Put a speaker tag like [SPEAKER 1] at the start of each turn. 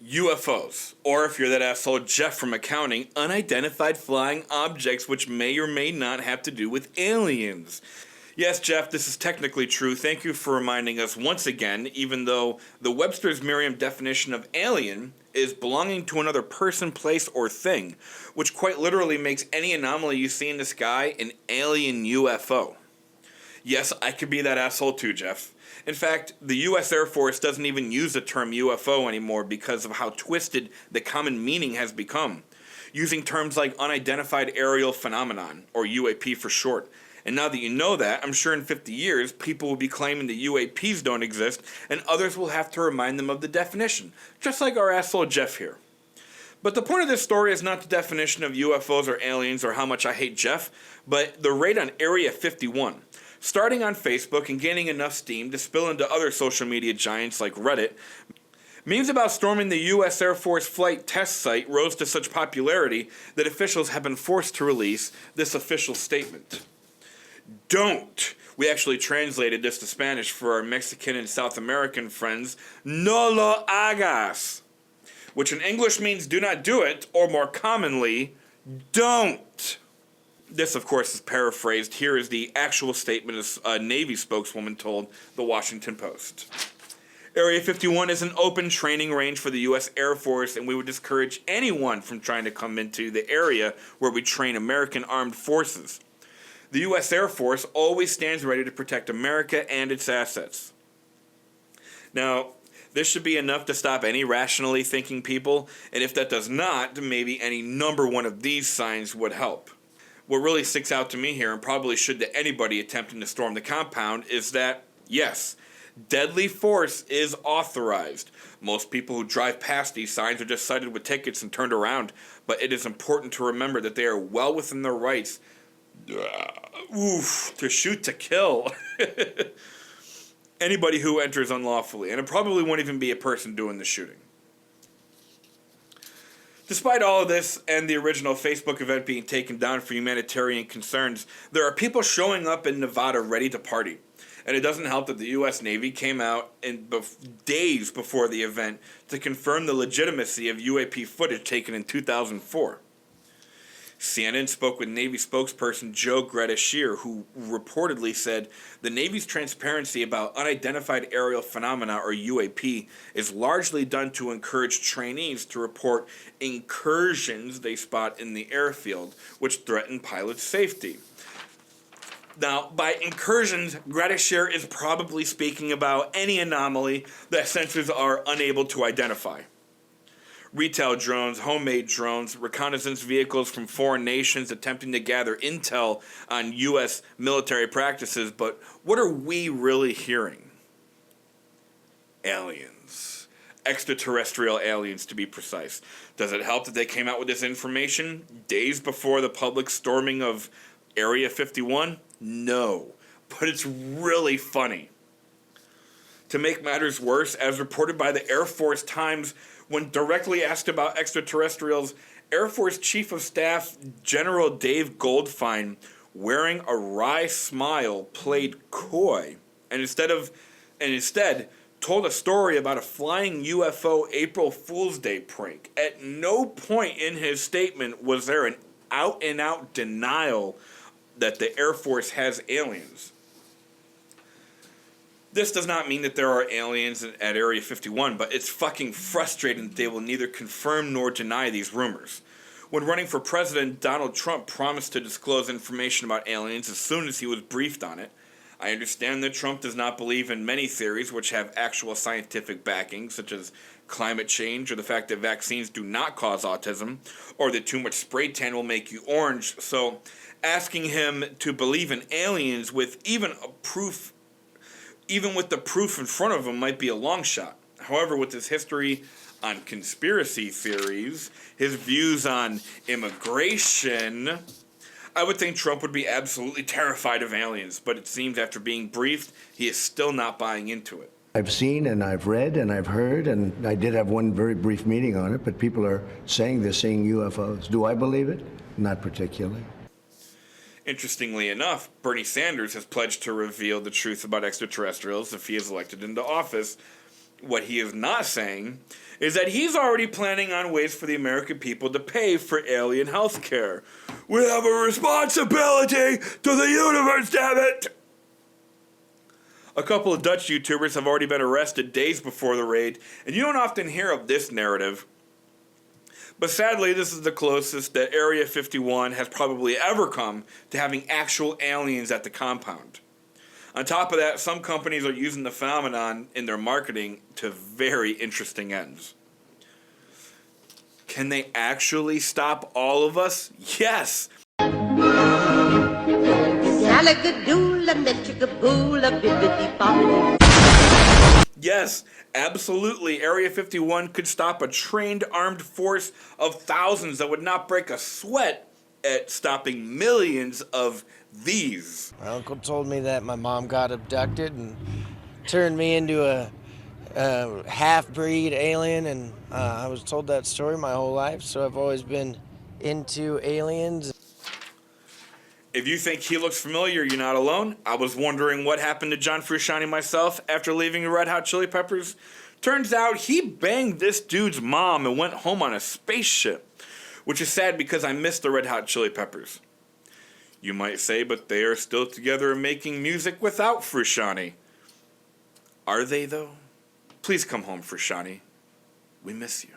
[SPEAKER 1] UFOs, or if you're that asshole Jeff from accounting, unidentified flying objects which may or may not have to do with aliens. Yes, Jeff, this is technically true. Thank you for reminding us once again, even though the Webster's Merriam definition of alien is belonging to another person, place, or thing, which quite literally makes any anomaly you see in the sky an alien UFO. Yes, I could be that asshole too, Jeff. In fact, the U.S. Air Force doesn't even use the term UFO anymore because of how twisted the common meaning has become, using terms like unidentified aerial phenomenon, or UAP for short. And now that you know that, I'm sure in 50 years, people will be claiming the UAPs don't exist, and others will have to remind them of the definition, just like our asshole Jeff here. But the point of this story is not the definition of UFOs or aliens or how much I hate Jeff, but the raid on Area 51. Starting on Facebook and gaining enough steam to spill into other social media giants like Reddit, memes about storming the U.S. Air Force flight test site rose to such popularity that officials have been forced to release this official statement. Don't. We actually translated this to Spanish for our Mexican and South American friends. No lo hagas, which in English means do not do it, or more commonly, don't. This, of course, is paraphrased. Here is the actual statement a Navy spokeswoman told the Washington Post. Area 51 is an open training range for the U.S. Air Force, and we would discourage anyone from trying to come into the area where we train American armed forces. The U.S. Air Force always stands ready to protect America and its assets. Now, this should be enough to stop any rationally thinking people, and if that does not, then maybe any number one of these signs would help. What really sticks out to me here, and probably should to anybody attempting to storm the compound, is that, yes, deadly force is authorized. Most people who drive past these signs are just cited with tickets and turned around, but it is important to remember that they are well within their rights to shoot to kill anybody who enters unlawfully, and it probably won't even be a person doing the shooting. Despite all of this and the original Facebook event being taken down for humanitarian concerns, there are people showing up in Nevada ready to party. And it doesn't help that the U.S. Navy came out days before the event to confirm the legitimacy of UAP footage taken in 2004. CNN spoke with Navy spokesperson Joe Gradishier, who reportedly said the Navy's transparency about unidentified aerial phenomena, or UAP, is largely done to encourage trainees to report incursions they spot in the airfield, which threaten pilots' safety. Now, by incursions, Gradishier is probably speaking about any anomaly that sensors are unable to identify. Retail drones, homemade drones, reconnaissance vehicles from foreign nations attempting to gather intel on U.S. military practices, but what are we really hearing? Aliens. Extraterrestrial aliens, to be precise. Does it help that they came out with this information days before the public storming of Area 51? No, but it's really funny. To make matters worse, as reported by the Air Force Times, when directly asked about extraterrestrials, Air Force Chief of Staff General Dave Goldfein, wearing a wry smile, played coy, and instead told a story about a flying UFO April Fool's Day prank. At no point in his statement was there an out-and-out denial that the Air Force has aliens. This does not mean that there are aliens at Area 51, but it's fucking frustrating that they will neither confirm nor deny these rumors. When running for president, Donald Trump promised to disclose information about aliens as soon as he was briefed on it. I understand that Trump does not believe in many theories which have actual scientific backing, such as climate change or the fact that vaccines do not cause autism, or that too much spray tan will make you orange, so asking him to believe in aliens with even with the proof in front of him might be a long shot. However, with his history on conspiracy theories, his views on immigration, I would think Trump would be absolutely terrified of aliens, but it seems after being briefed, he is still not buying into it.
[SPEAKER 2] I've seen and I've read and I've heard, and I did have one very brief meeting on it, but people are saying they're seeing UFOs. Do I believe it? Not particularly.
[SPEAKER 1] Interestingly enough, Bernie Sanders has pledged to reveal the truth about extraterrestrials if he is elected into office. What he is not saying is that he's already planning on ways for the American people to pay for alien health care. We have a responsibility to the universe, damn it! A couple of Dutch YouTubers have already been arrested days before the raid, and you don't often hear of this narrative. But sadly, this is the closest that Area 51 has probably ever come to having actual aliens at the compound. On top of that, some companies are using the phenomenon in their marketing to very interesting ends. Can they actually stop all of us? Yes! Yes, absolutely. Area 51 could stop a trained armed force of thousands that would not break a sweat at stopping millions of these.
[SPEAKER 3] My uncle told me that my mom got abducted and turned me into a half-breed alien, and I was told that story my whole life, so I've always been into aliens.
[SPEAKER 1] If you think he looks familiar, you're not alone. I was wondering what happened to John Frusciante myself after leaving the Red Hot Chili Peppers. Turns out he banged this dude's mom and went home on a spaceship, which is sad because I miss the Red Hot Chili Peppers. You might say, but they are still together and making music without Frusciante. Are they, though? Please come home, Frusciante. We miss you.